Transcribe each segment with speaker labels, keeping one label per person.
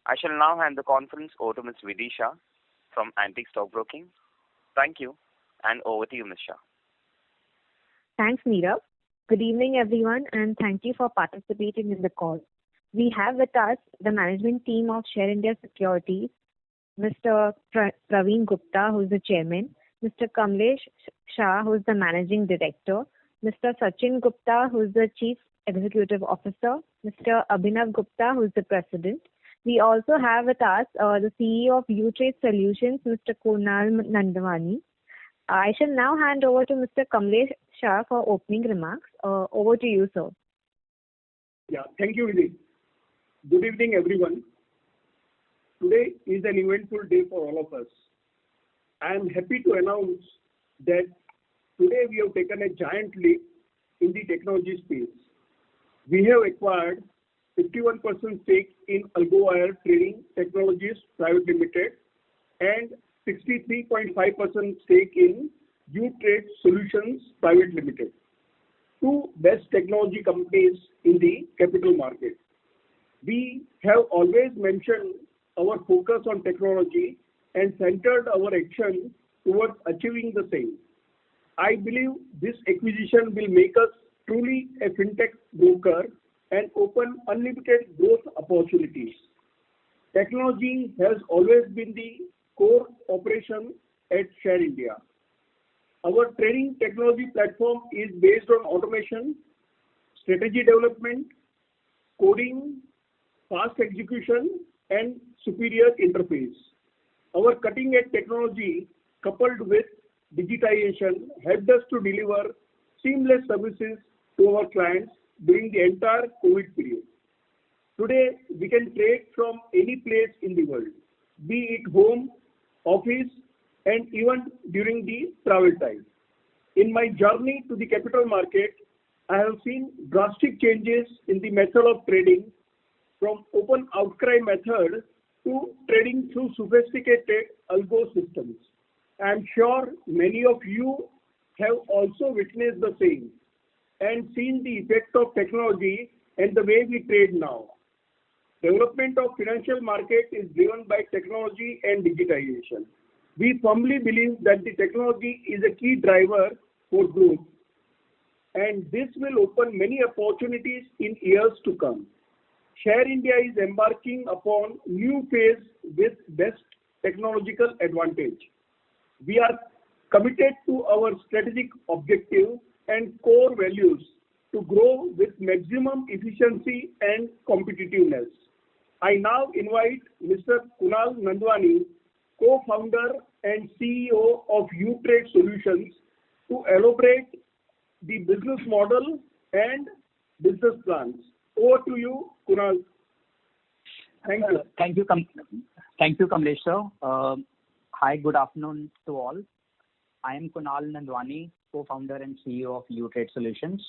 Speaker 1: I shall now hand the conference over to Ms. Vidisha from Antique Stock Broking. Thank you, and over to you, Ms. Shah.
Speaker 2: Thanks, Neerav. Good evening, everyone, and thank you for participating in the call. We have with us the management team of Share India Securities, Mr. Praveen Gupta, who is the chairman, Mr. Kamlesh Shah, who is the managing director, Mr. Sachin Gupta, who is the chief executive officer, Mr. Abhinav Gupta, who is the president. We also have with us the CEO of U-Trade Solutions, Mr. Kunal Nandwani. I shall now hand over to Mr. Kamlesh Shah for opening remarks. Over to you, sir.
Speaker 3: Yeah, thank you, Vidhi. Good evening, everyone. Today is an eventful day for all of us. I am happy to announce that today we have taken a giant leap in the technology space. We have acquired 51% stake in AlgoWire Trading Technologies Private Limited and 63.5% stake in U-Trade Solutions Private Limited, two best technology companies in the capital market. We have always mentioned our focus on technology and centered our action towards achieving the same. I believe this acquisition will make us truly a fintech broker and open unlimited growth opportunities. Technology has always been the core operation at Share India. Our trading technology platform is based on automation, strategy development, coding, fast execution, and superior interface. Our cutting-edge technology, coupled with digitization, helped us to deliver seamless services to our clients during the entire COVID period. Today, we can trade from any place in the world, be it home, office, and even during the travel time. In my journey to the capital market, I have seen drastic changes in the method of trading from open outcry method to trading through sophisticated algo systems. I am sure many of you have also witnessed the same and seen the effect of technology and the way we trade now. Development of financial market is driven by technology and digitization. We firmly believe that the technology is a key driver for growth, and this will open many opportunities in years to come. Share India is embarking upon new phase with best technological advantage. We are committed to our strategic objective and core values to grow with maximum efficiency and competitiveness. I now invite Mr. Kunal Nandwani, co-founder and CEO of U-Trade Solutions, to elaborate the business model and business plans. Over to you, Kunal. Thank you.
Speaker 4: Thank you, Kamlesh sir. Hi, good afternoon to all. I am Kunal Nandwani, co-founder and CEO of U-Trade Solutions.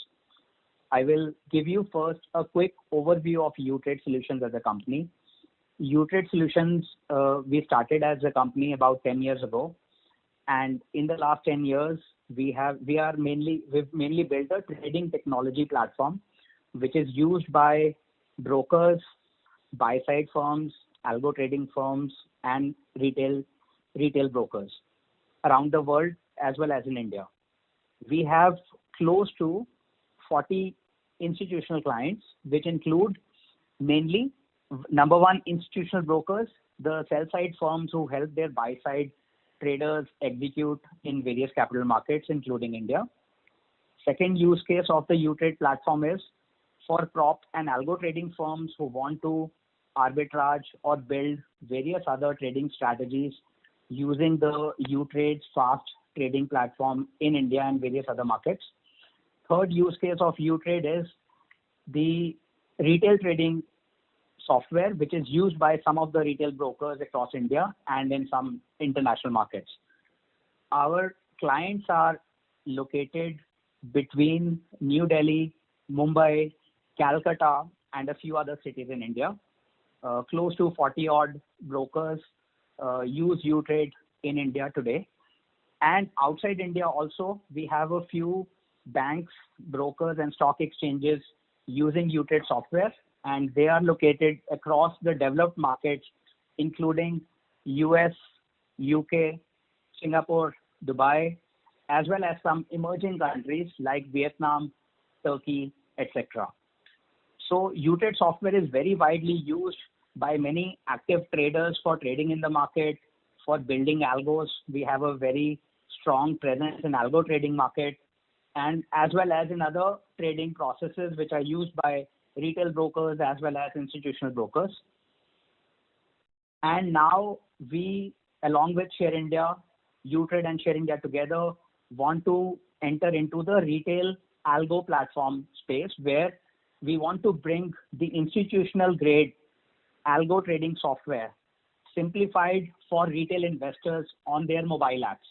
Speaker 4: I will give you first a quick overview of U-Trade Solutions as a company. U-Trade Solutions, we started as a company about 10 years ago, and in the last 10 years, we've mainly built a trading technology platform, which is used by brokers, buy-side firms, algo trading firms, and retail brokers around the world as well as in India. We have close to 40 institutional clients, which include mainly, number one, institutional brokers, the sell-side firms who help their buy-side traders execute in various capital markets, including India. Second use case of the U-Trade platform is for prop and algo trading firms who want to arbitrage or build various other trading strategies using the U-Trade's fast trading platform in India and various other markets. Third use case of U-Trade is the retail trading software, which is used by some of the retail brokers across India and in some international markets. Our clients are located between New Delhi, Mumbai, Calcutta, and a few other cities in India. Close to 40 odd brokers use U-Trade in India today. And outside India also, we have a few banks, brokers, and stock exchanges using U-Trade software and they are located across the developed markets, including US, UK, Singapore, Dubai, as well as some emerging countries like Vietnam, Turkey, etc. So UTrade software is very widely used by many active traders for trading in the market, for building algos. We have a very strong presence in algo trading market, and as well as in other trading processes which are used by retail brokers as well as institutional brokers. And now we, along with Share India, UTrade and Share India together, want to enter into the retail algo platform space, where we want to bring the institutional grade algo trading software simplified for retail investors on their mobile apps.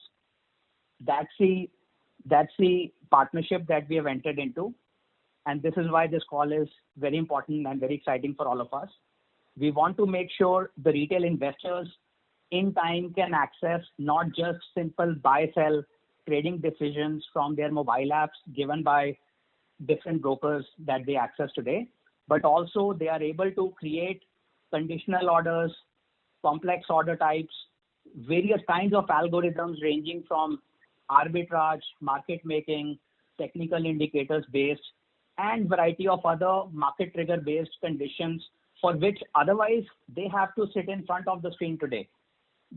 Speaker 4: That's the partnership that we have entered into, and this is why this call is very important and very exciting for all of us. We want to make sure the retail investors in time can access not just simple buy-sell trading decisions from their mobile apps given by different brokers that they access today, but also they are able to create conditional orders, complex order types, various kinds of algorithms ranging from arbitrage, market making, technical indicators based, and variety of other market trigger based conditions for which otherwise they have to sit in front of the screen today.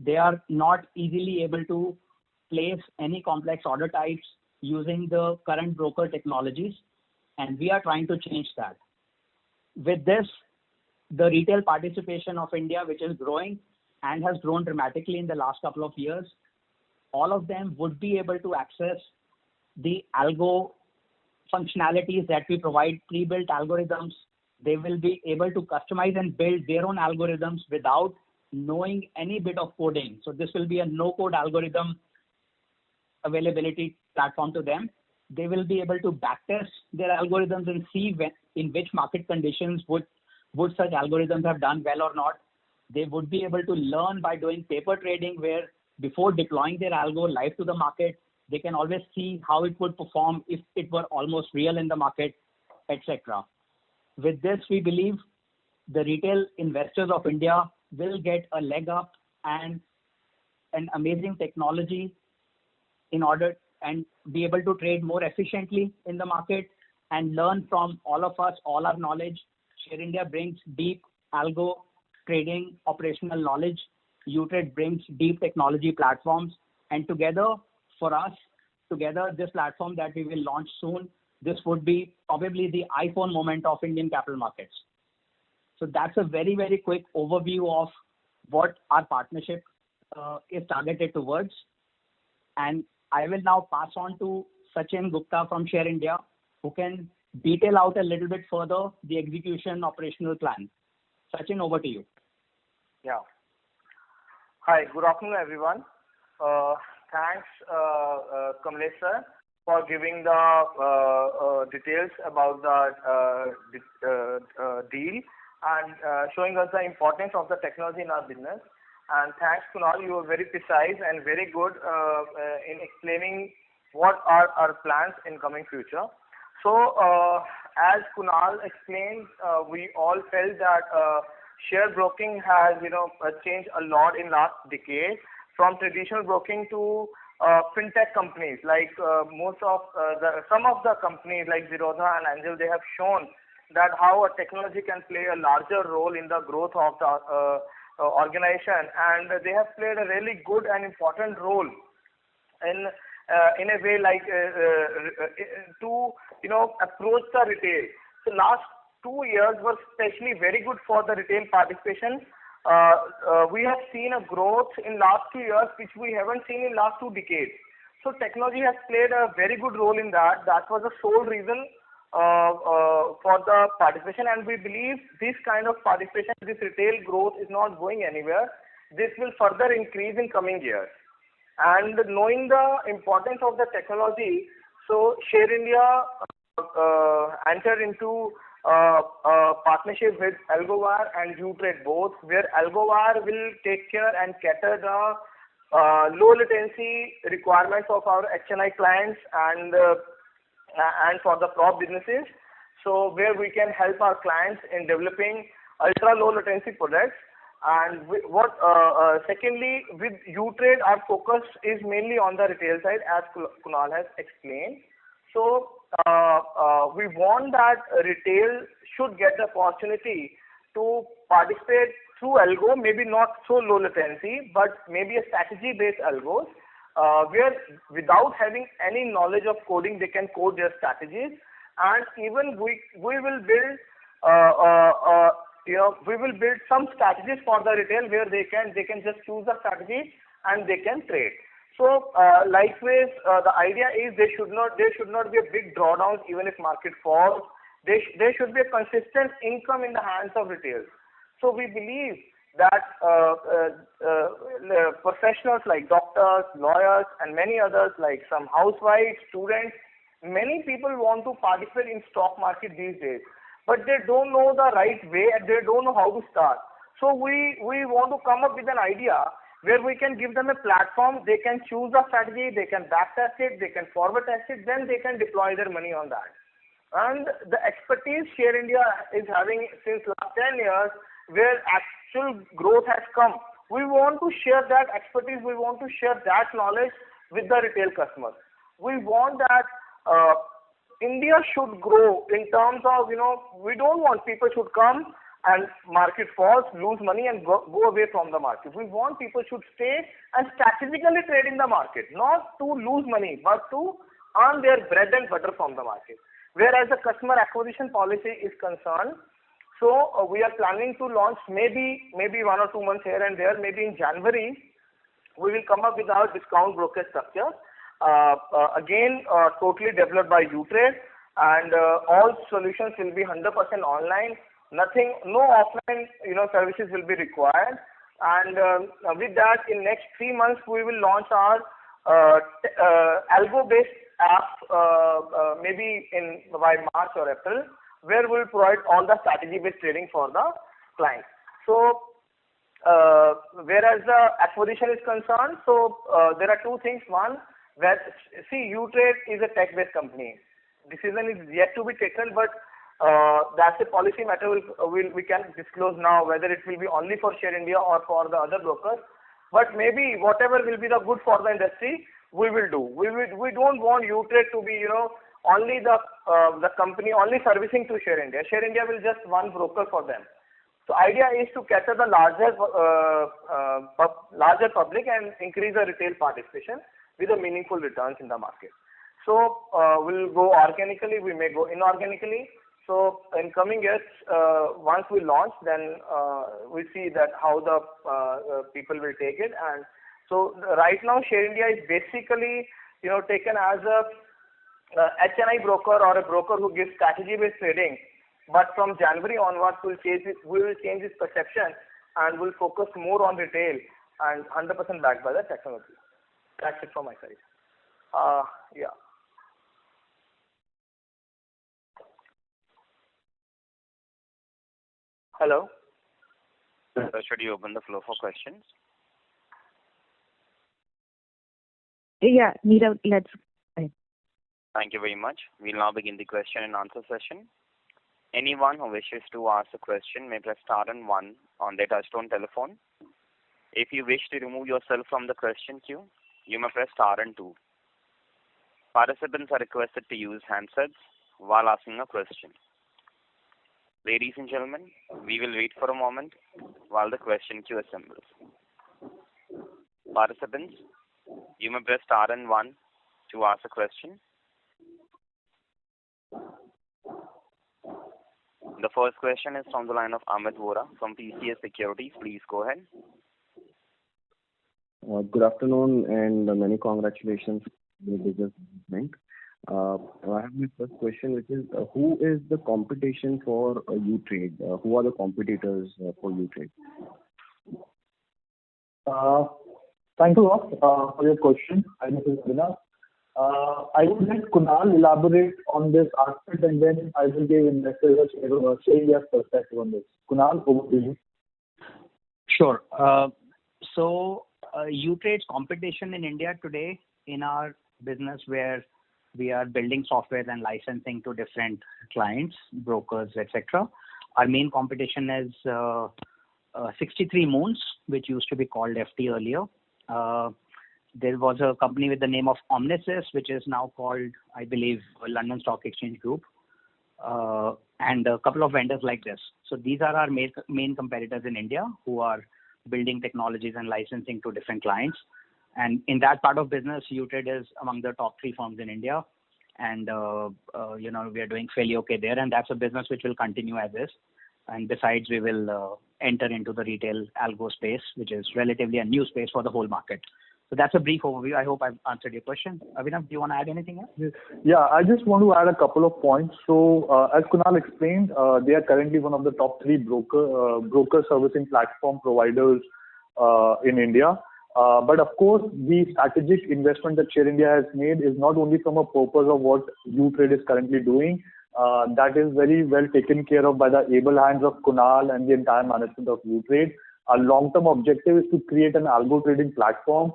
Speaker 4: They are not easily able to place any complex order types using the current broker technologies, and we are trying to change that. With this, the retail participation of India, which is growing and has grown dramatically in the last couple of years, all of them would be able to access the algo functionalities that we provide, pre-built algorithms. They will be able to customize and build their own algorithms without knowing any bit of coding. So this will be a no-code algorithm availability platform to them. They will be able to backtest their algorithms and see in which market conditions would such algorithms have done well or not. They would be able to learn by doing paper trading, where before deploying their algo live to the market, they can always see how it would perform if it were almost real in the market, etc. With this, we believe the retail investors of India will get a leg up and an amazing technology in order and be able to trade more efficiently in the market and learn from all of us, all our knowledge. Share India brings deep algo trading operational knowledge. UTrade brings deep technology platforms, and together, this platform that we will launch soon, this would be probably the iPhone moment of Indian capital markets. So that's a very, very quick overview of what our partnership is targeted towards. And I will now pass on to Sachin Gupta from Share India, who can detail out a little bit further the execution operational plan. Sachin, over to you.
Speaker 5: Yeah. Hi, good afternoon, everyone. Thanks, Kamlesh sir, for giving the details about the deal and showing us the importance of the technology in our business. And thanks, Kunal, you were very precise and very good in explaining what are our plans in coming future. So, as Kunal explained, we all felt that share broking has, changed a lot in last decade, from traditional broking to fintech companies. Like some of the companies like Zerodha and Angel, they have shown that how a technology can play a larger role in the growth of the organization, and they have played a really good and important role in a way like to approach the retail. So last 2 years were especially very good for the retail participation. We have seen a growth in last 2 years which we haven't seen in last 2 decades. So technology has played a very good role in that. That was the sole reason for the participation, and we believe this kind of participation, this retail growth is not going anywhere. This will further increase in coming years. And knowing the importance of the technology, so Share India entered into a partnership with AlgoWire and UTrade both, where AlgoWire will take care and cater the low latency requirements of our HNI clients and for the prop businesses. So where we can help our clients in developing ultra low latency products. And secondly, with U-Trade, our focus is mainly on the retail side, as Kunal has explained. So we want that retail should get the opportunity to participate through algo, maybe not so low latency, but maybe a strategy-based algos, where without having any knowledge of coding, they can code their strategies. And even we will build we will build some strategies for the retail where they can just choose a strategy and they can trade. So likewise, the idea is there should not be a big drawdowns even if market falls. There should be a consistent income in the hands of retail. So we believe that professionals like doctors, lawyers, and many others like some housewives, students, many people want to participate in stock market these days, but they don't know the right way and they don't know how to start. So we want to come up with an idea where we can give them a platform. They can choose a strategy, they can back test it, they can forward test it, then they can deploy their money on that. And the expertise Share India is having since last 10 years, where actual growth has come, we want to share that expertise, we want to share that knowledge with the retail customers. We want that India should grow in terms of, we don't want people should come and market falls, lose money and go away from the market. We want people should stay and strategically trade in the market, not to lose money, but to earn their bread and butter from the market. Whereas the customer acquisition policy is concerned, so we are planning to launch maybe 1 or 2 months here and there, maybe in January, we will come up with our discount broker structure. Again, totally developed by U-Trade, and all solutions will be 100% online. No offline, services will be required. And with that, in next 3 months, we will launch our algo-based app, maybe by March or April, where we will provide all the strategy-based trading for the clients. So, whereas the acquisition is concerned, so there are two things. One, U-Trade is a tech-based company. Decision is yet to be taken, but that's a policy matter we can disclose now, whether it will be only for Share India or for the other brokers. But maybe whatever will be the good for the industry, we will do. We don't want U-Trade to be, only the company only servicing to Share India. Share India will just one broker for them. So idea is to cater the larger public and increase the retail participation with a meaningful returns in the market. So we'll go organically, we may go inorganically. So in coming years, once we launch, then we see that how the people will take it. And so right now, Share India is basically, taken as a HNI broker or a broker who gives strategy-based trading. But from January onwards, we will change this perception and we'll focus more on retail and 100% backed by the technology. That's it from my side. Yeah. Hello.
Speaker 1: So should you open the floor for questions?
Speaker 2: Yeah, Neerav, let's.
Speaker 1: Thank you very much. We'll now begin the question and answer session. Anyone who wishes to ask a question may press star and 1 on their touchtone telephone. If you wish to remove yourself from the question queue, you may press star and 2. Participants are requested to use handsets while asking a question. Ladies and gentlemen, we will wait for a moment while the question queue assembles. Participants, you may press star and 1 to ask a question. The first question is from the line of Amit Vora from TCS Securities. Please go ahead.
Speaker 6: Good afternoon and many congratulations on the business development. I have my first question, which is who is the competition for U-Trade? Who are the competitors for U-Trade?
Speaker 7: Thank you for your question. This is Abhinav. I would let Kunal elaborate on this aspect, and then I will give investors a Share India's perspective on this. Kunal, over to you.
Speaker 4: Sure. So U-Trade's competition in India today in our business, where we are building software and licensing to different clients, brokers, etc. Our main competition is 63 Moons, which used to be called FT earlier. There was a company with the name of Omnisys, which is now called, I believe, London Stock Exchange Group, and a couple of vendors like this. So these are our main competitors in India who are building technologies and licensing to different clients. And in that part of business, UTrade is among the top 3 firms in India. And, we are doing fairly okay there. And that's a business which will continue as is. And besides, we will enter into the retail algo space, which is relatively a new space for the whole market. So that's a brief overview. I hope I've answered your question. Abhinav, do you want to add anything else?
Speaker 7: Yeah, I just want to add a couple of points. So, as Kunal explained, they are currently one of the top 3 broker servicing platform providers in India. But of course, the strategic investment that Share India has made is not only from a purpose of what UTrade is currently doing. That is very well taken care of by the able hands of Kunal and the entire management of UTrade. Our long-term objective is to create an algo trading platform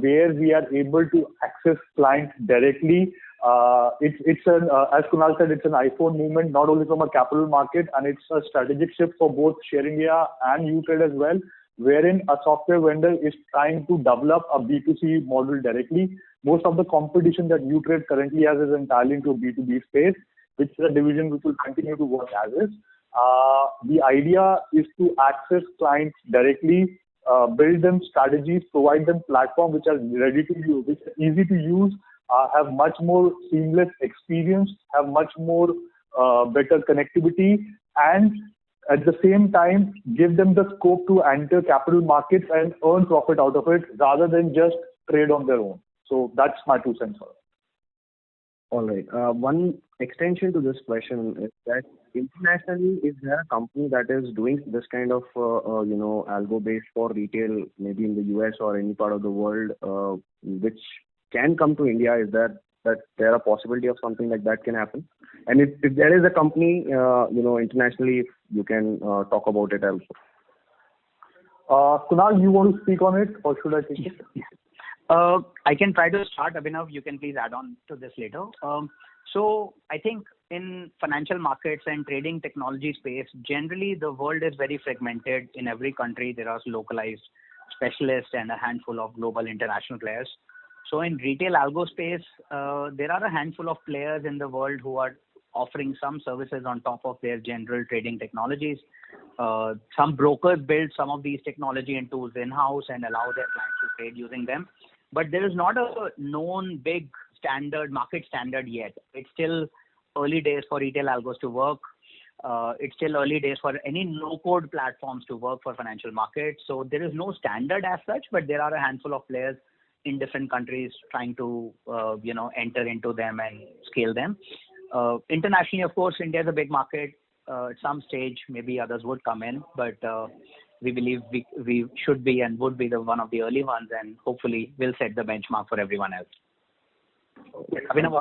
Speaker 7: where we are able to access clients directly. As Kunal said, it's an iPhone movement, not only from a capital market, and it's a strategic shift for both Share India and UTrade as well, wherein a software vendor is trying to develop a B2C model directly. Most of the competition that UTrade currently has is entirely into a B2B space, which is a division which will continue to work as is. The idea is to access clients directly, build them strategies, provide them platforms which are ready to use, which are easy to use, have much more seamless experience, have much more better connectivity, and at the same time give them the scope to enter capital markets and earn profit out of it rather than just trade on their own. So that's my 2 cents on it.
Speaker 6: All right. One extension to this question is that internationally, is there a company that is doing this kind of, algo based for retail, maybe in the US or any part of the world, which can come to India? Is there a possibility of something like that can happen? And if there is a company, internationally, if you can talk about it also.
Speaker 7: Kunal, you want to speak on it, or should I take it?
Speaker 4: I can try to start. Abhinav, you can please add on to this later. So I think in financial markets and trading technology space, generally the world is very fragmented. In every country, there are localized specialists and a handful of global international players. So in retail algo space, there are a handful of players in the world who are offering some services on top of their general trading technologies. Some brokers build some of these technology and tools in-house and allow their clients to trade using them. But there is not a known big market standard yet. It's still early days for retail algos to work. It's still early days for any no-code platforms to work for financial markets. So there is no standard as such, but there are a handful of players in different countries trying to, enter into them and scale them. Internationally, of course, India is a big market. At some stage, maybe others would come in, but we believe we should be and would be one of the early ones, and hopefully will set the benchmark for everyone else. Abhinav?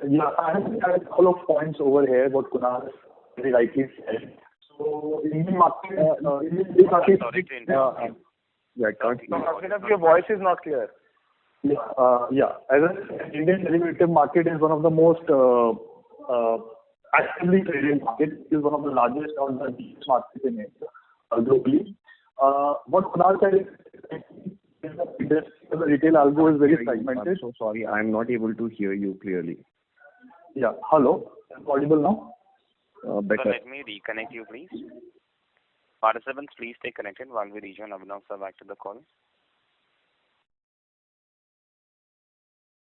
Speaker 7: Yeah, I have a couple of points over here, what Kunal very rightly said. So, Indian market,
Speaker 1: Sorry to interrupt.
Speaker 5: Abhinav, your voice is not clear.
Speaker 7: Yeah. As I said, Indian derivative market is one of the most actively traded markets. It is one of the largest or the deepest markets in India globally. What Kunal said is the retail algo is very fragmented.
Speaker 6: I'm so sorry, I'm not able to hear you clearly.
Speaker 7: Yeah. Hello. Am I audible now?
Speaker 6: Better.
Speaker 1: So let me reconnect you, please. Participants, please stay connected while we rejoin Abhinav sir back to the call.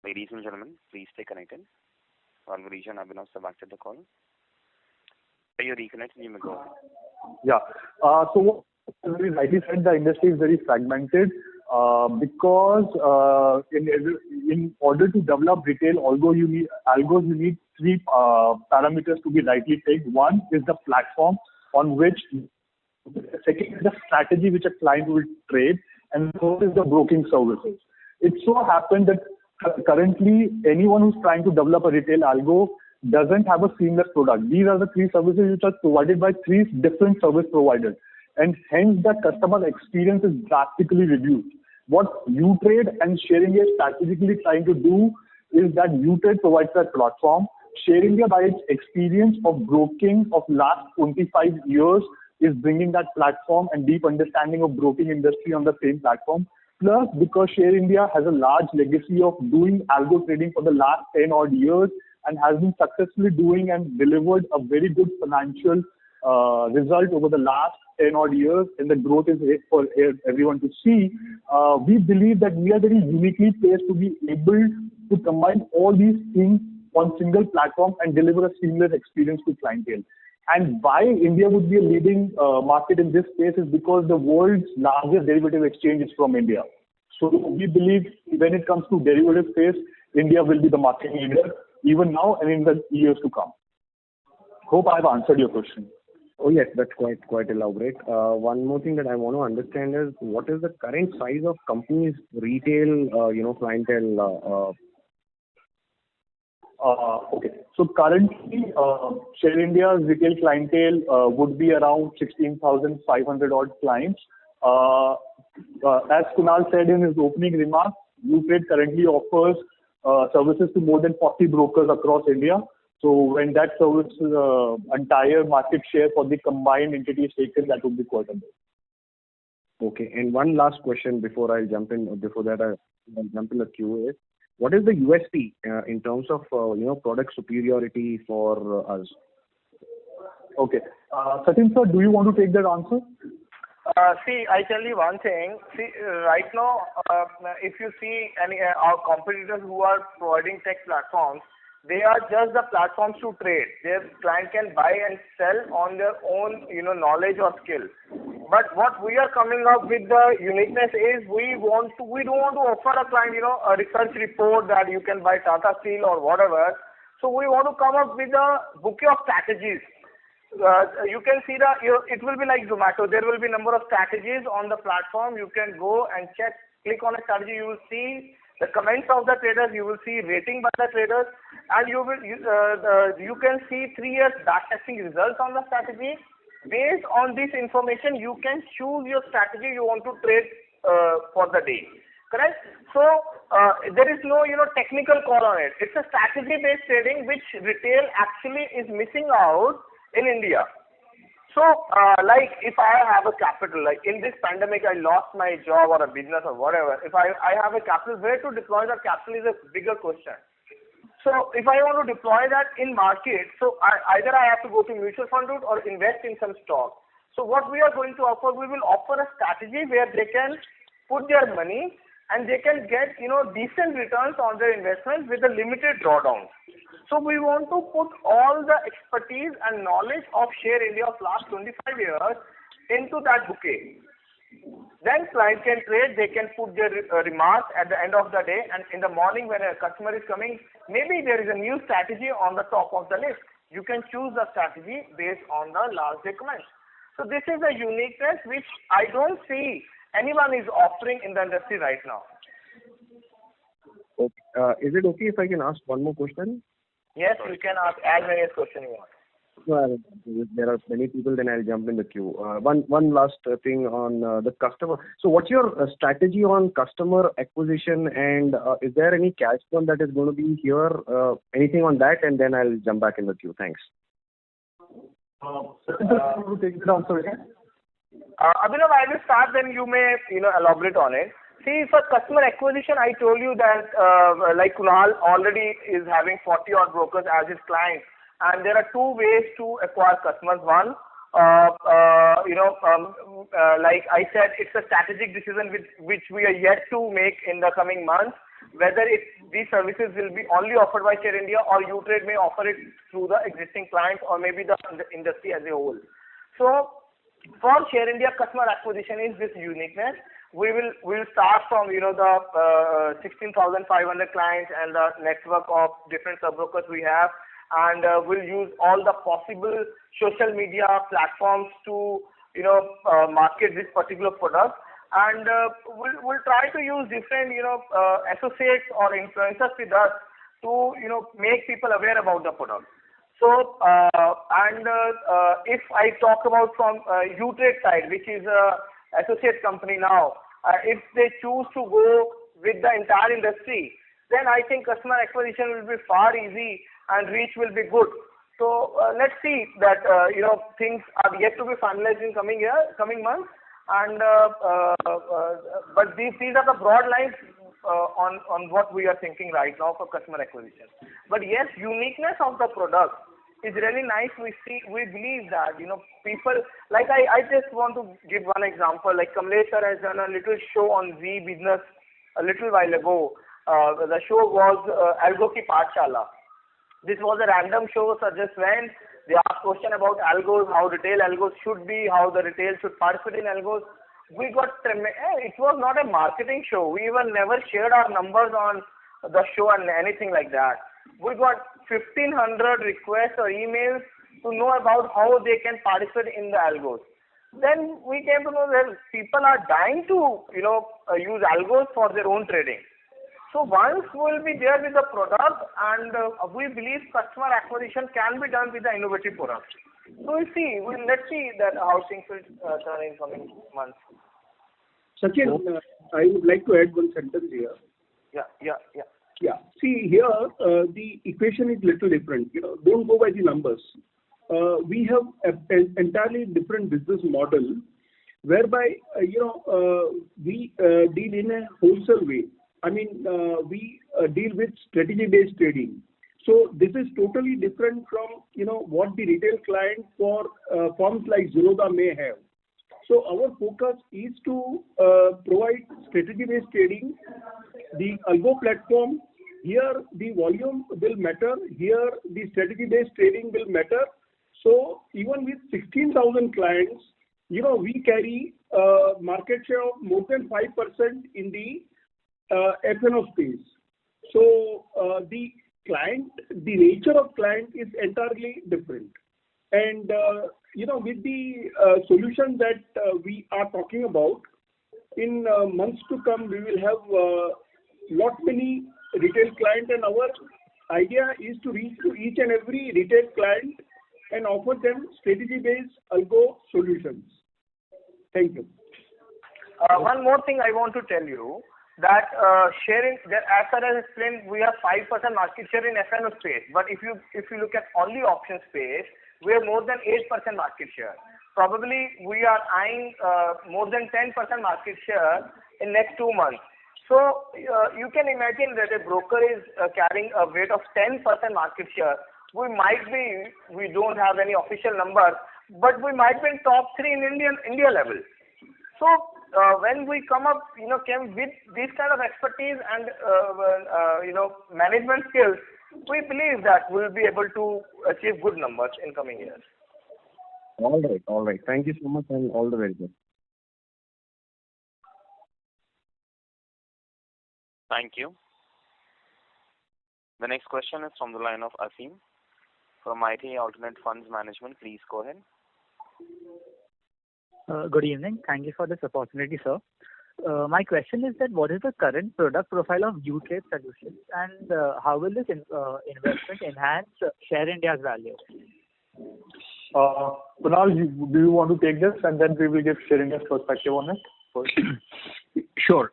Speaker 1: Ladies and gentlemen, please stay connected while we rejoin Abhinav sir back to the call. Are you reconnected? You may go ahead.
Speaker 7: Yeah. So what very rightly said, the industry is very fragmented because in order to develop retail algos, you need 3 parameters to be rightly picked. One is the platform on which, second is the strategy which a client will trade, and third is the broking services. It so happened that currently anyone who's trying to develop a retail algo doesn't have a seamless product. These are the 3 services which are provided by 3 different service providers, and hence the customer experience is drastically reduced. What UTrade and Share India is strategically trying to do is that UTrade provides that platform. Share India, by its experience of broking of last 25 years, is bringing that platform and deep understanding of broking industry on the same platform. Plus, because Share India has a large legacy of doing algo trading for the last 10 odd years and has been successfully doing and delivered a very good financial result over the last 10 odd years, and the growth is for everyone to see. We believe that we are very uniquely placed to be able to combine all these things on single platform and deliver a seamless experience to clientele. And why India would be a leading market in this space is because the world's largest derivative exchange is from India. So we believe when it comes to derivative space, India will be the market leader even now and in the years to come. Hope I have answered your question.
Speaker 6: Oh yes, that's quite elaborate. One more thing that I want to understand is what is the current size of companies retail clientele?
Speaker 7: Okay. So currently, Share India's retail clientele would be around 16,500 odd clients. As Kunal said in his opening remarks, UTrade currently offers services to more than 40 brokers across India. So when that service entire market share for the combined entity is taken, that would be quite a bit.
Speaker 6: Okay. And one last question before I jump in. Before that, I'll jump in the queue is, what is the USP in terms of product superiority for us?
Speaker 7: Okay. Sachin sir, do you want to take that answer?
Speaker 5: See, I tell you one thing. See, right now, if you see any our competitors who are providing tech platforms, they are just the platforms to trade. Their client can buy and sell on their own, knowledge or skill. But what we are coming up with the uniqueness is we don't want to offer a client, a research report that you can buy Tata Steel or whatever. So we want to come up with a bouquet of strategies. You can see it will be like Zomato. There will be number of strategies on the platform. You can go and click on a strategy. You will see the comments of the traders. You will see rating by the traders, and you can see 3 years back testing results on the strategy. Based on this information, you can choose your strategy you want to trade for the day. Correct? So there is no technical call on it. It's a strategy-based trading which retail actually is missing out in India. So, like if I have a capital, like in this pandemic, I lost my job or a business or whatever. If I have a capital, where to deploy that capital is a bigger question. So, if I want to deploy that in market, so either I have to go to mutual fund route or invest in some stock. So, what we are going to offer, we will offer a strategy where they can put their money and they can get decent returns on their investments with a limited drawdown. So we want to put all the expertise and knowledge of Share India of last 25 years into that bouquet. Then client can trade, they can put their remarks at the end of the day, and in the morning when a customer is coming, maybe there is a new strategy on the top of the list. You can choose the strategy based on the last day comments. So this is a uniqueness which I don't see anyone is offering in the industry right now.
Speaker 6: Okay. Is it okay if I can ask one more question?
Speaker 5: Yes, you can ask as many questions you want.
Speaker 6: Well, there are many people, then I'll jump in the queue. One last thing on the customer. So what's your strategy on customer acquisition, and is there any catch point that is going to be here? Anything on that, and then I'll jump back in the queue. Thanks.
Speaker 7: Sachin, will take the answer again?
Speaker 5: Abhinav, I will start, then you may elaborate on it. See, for customer acquisition, I told you that like Kunal already is having 40 odd brokers as his clients, and there are two ways to acquire customers. One, like I said, it's a strategic decision which we are yet to make in the coming months, whether these services will be only offered by Share India or UTrade may offer it through the existing clients or maybe the industry as a whole. So, for Share India, customer acquisition is this uniqueness. We will start from the 16,500 clients and the network of different sub-brokers we have, and we'll use all the possible social media platforms to market this particular product, and we'll try to use different associates or influencers with us to make people aware about the product. So if I talk about from UTrade side, which is a associate company now, if they choose to go with the entire industry, then I think customer acquisition will be far easy and reach will be good. So let's see that things are yet to be finalized in coming months, and but these are the broad lines on what we are thinking right now for customer acquisition. But yes, uniqueness of the product is really nice. We believe that people like I just want to give one example. Like Kamlesh sir has done a little show on Z Business a little while ago. The show was Algo Ki Pathshala. This was a random show, so just went. They asked question about algos, how retail algos should be, how the retail should participate in algos. We got it was not a marketing show. We even never shared our numbers on the show and anything like that. We got 1,500 requests or emails to know about how they can participate in the algos. Then we came to know that people are dying to use algos for their own trading. So once we'll be there with the product, and we believe customer acquisition can be done with the innovative product. So let's see that how things will turn in coming months.
Speaker 3: Sachin, I would like to add one sentence here. Yeah. See here, the equation is little different. Don't go by the numbers. We have an entirely different business model, whereby we deal in a wholesale way. I mean, we deal with strategy-based trading. So this is totally different from what the retail client for firms like Zerodha may have. So our focus is to provide strategy-based trading. The algo platform, here the volume will matter. Here the strategy-based trading will matter. So even with 16,000 clients, we carry market share of more than 5% in the F&O space. So the nature of client is entirely different. And with the solution that we are talking about, in months to come, we will have lot many retail clients, and our idea is to reach to each and every retail client and offer them strategy-based algo solutions. Thank you.
Speaker 5: One more thing I want to tell you, that sharing that as far as explained, we have 5% market share in F&O space. But if you look at only option space, we have more than 8% market share. Probably we are eyeing more than 10% market share in next 2 months. So you can imagine that a broker is carrying a weight of 10% market share. We don't have any official number, but we might be in top 3 in India level. So when we came with this kind of expertise and management skills, we believe that we'll be able to achieve good numbers in coming years.
Speaker 6: All right. Thank you so much, and all the very best.
Speaker 1: Thank you. The next question is from the line of Asim from IT Alternate Funds Management. Please go ahead.
Speaker 4: Good evening. Thank you for this opportunity, sir. My question is that what is the current product profile of U-Trade Solutions, and how will this investment enhance Share India's value?
Speaker 7: Kunal, do you want to take this, and then we will give Share India's perspective on it first?
Speaker 4: Sure.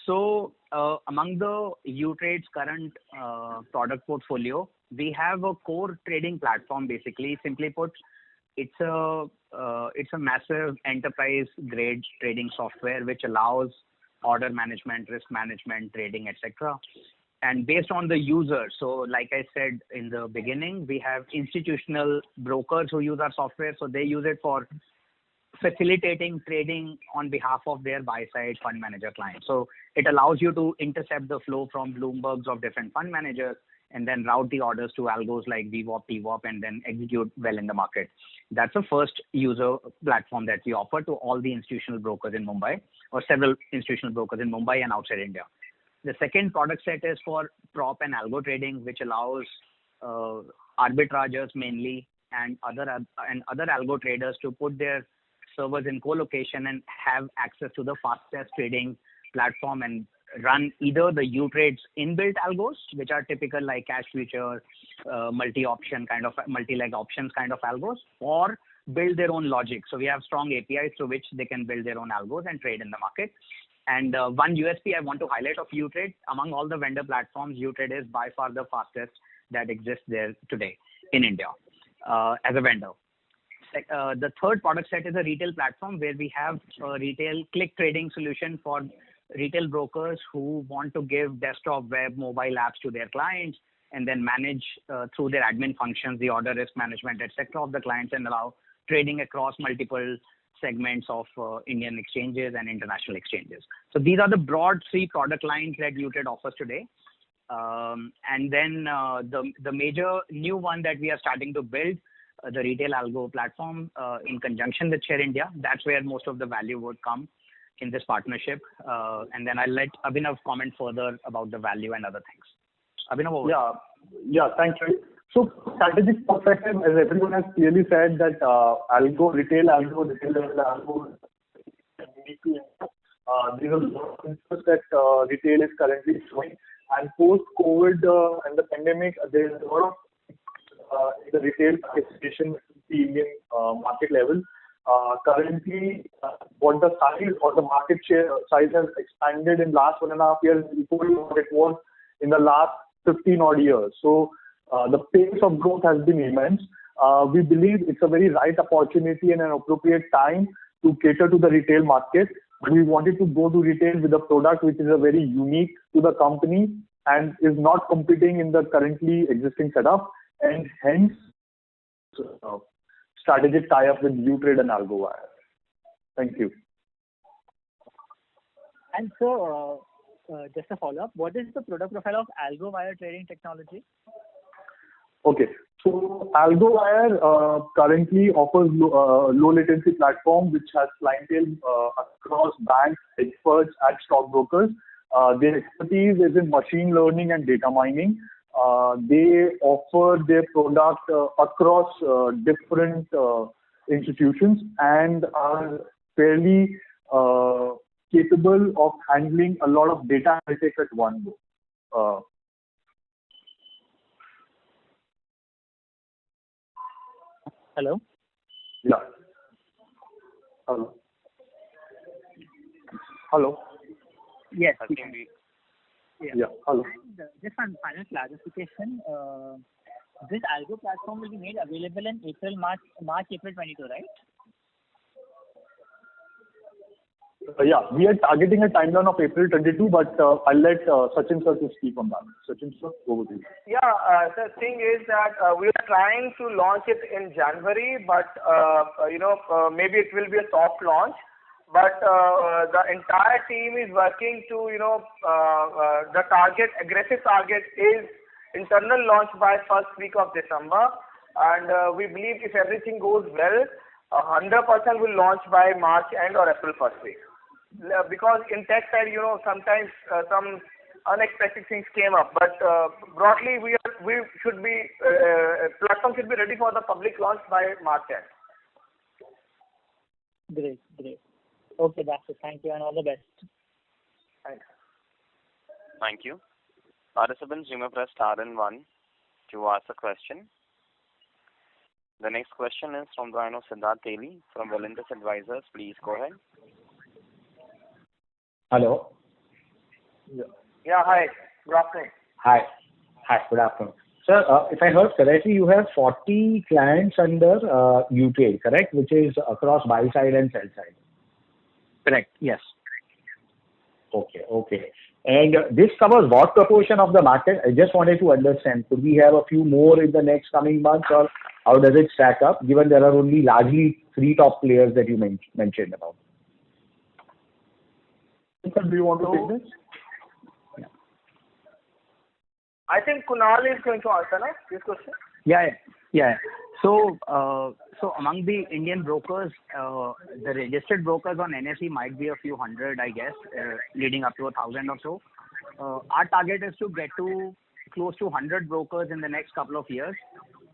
Speaker 4: So among the U-Trade's current product portfolio, we have a core trading platform. Basically, simply put, it's a massive enterprise grade trading software which allows order management, risk management, trading, etc. And based on the user, so like I said in the beginning, we have institutional brokers who use our software, so they use it for facilitating trading on behalf of their buy-side fund manager clients. So it allows you to intercept the flow from Bloombergs of different fund managers and then route the orders to algos like VWAP, TWAP, and then execute well in the market. That's the first user platform that we offer to all the institutional brokers in Mumbai, or several institutional brokers in Mumbai and outside India. The second product set is for prop and algo trading, which allows arbitrageurs mainly and other algo traders to put their servers in co-location and have access to the fastest trading platform and run either the U-Trade's inbuilt algos, which are typical like cash future, multi-option kind of multi-leg options kind of algos, or build their own logic. So we have strong APIs through which they can build their own algos and trade in the market. And one USP I want to highlight of UTrade, among all the vendor platforms, UTrade is by far the fastest that exists there today in India as a vendor. The third product set is a retail platform where we have a retail click trading solution for retail brokers who want to give desktop, web, mobile apps to their clients and then manage through their admin functions, the order risk management, etc. of the clients, and allow trading across multiple segments of Indian exchanges and international exchanges. So these are the broad three product lines that UTrade offers today. And then the major new one that we are starting to build, the retail algo platform in conjunction with Share India. That's where most of the value would come in this partnership. And then I'll let Abhinav comment further about the value and other things. Abhinav, over.
Speaker 7: Yeah, thank you. So strategic perspective, as everyone has clearly said, that retail algo, these are the interest that retail is currently showing. And post-COVID and the pandemic, there is a lot of the retail participation at the Indian market level. Currently, what the size or the market share size has expanded in last 1.5 years equal to what it was in the last 15 odd years. So the pace of growth has been immense. We believe it's a very right opportunity and an appropriate time to cater to the retail market. We wanted to go to retail with a product which is a very unique to the company and is not competing in the currently existing setup, and hence strategic tie-up with UTrade and AlgoWire. Thank you.
Speaker 8: And so, just a follow-up, what is the product profile of AlgoWire trading technology?
Speaker 7: Okay, so AlgoWire currently offers low latency platform which has clientele across banks, experts, and stockbrokers. Their expertise is in machine learning and data mining. They offer their product across different institutions and are fairly capable of handling a lot of data analytics at one go.
Speaker 8: Hello?
Speaker 7: Yeah. Hello?
Speaker 8: Yes.
Speaker 1: I think we
Speaker 7: Yeah. Hello.
Speaker 8: And just one final clarification. This Algo platform will be made available in March-April 22, right?
Speaker 7: Yeah, we are targeting a timeline of April 22, but I'll let Sachin sir to speak on that. Sachin sir, over to you.
Speaker 5: Yeah, the thing is that we are trying to launch it in January, but maybe it will be a soft launch. But the entire team is working to, the aggressive target is internal launch by first week of December. And we believe if everything goes well, 100% will launch by March end or April first week. Because in tech side, sometimes some unexpected things came up. But broadly, we should be, platform should be ready for the public launch by March end.
Speaker 8: Great. Okay, that's it. Thank you and all the best.
Speaker 5: Thanks.
Speaker 1: Thank you. Participants, you may press star and 1 to ask a question. The next question is from the line of Siddharth Teli from Valentis Advisors. Please go ahead.
Speaker 9: Hello.
Speaker 5: Yeah, hi. Good afternoon.
Speaker 9: Hi, good afternoon. Sir, if I heard correctly, you have 40 clients under UTrade, correct? Which is across buy side and sell side.
Speaker 4: Correct. Yes.
Speaker 9: Okay. And this covers what proportion of the market? I just wanted to understand. Could we have a few more in the next coming months, or how does it stack up, given there are only largely 3 top players that you mentioned about?
Speaker 7: Do you want to take this?
Speaker 9: Yeah.
Speaker 5: I think Kunal is going to answer this question.
Speaker 4: Yeah. So among the Indian brokers, the registered brokers on NSE might be a few hundred, I guess, leading up to 1,000 or so. Our target is to get to close to 100 brokers in the next couple of years.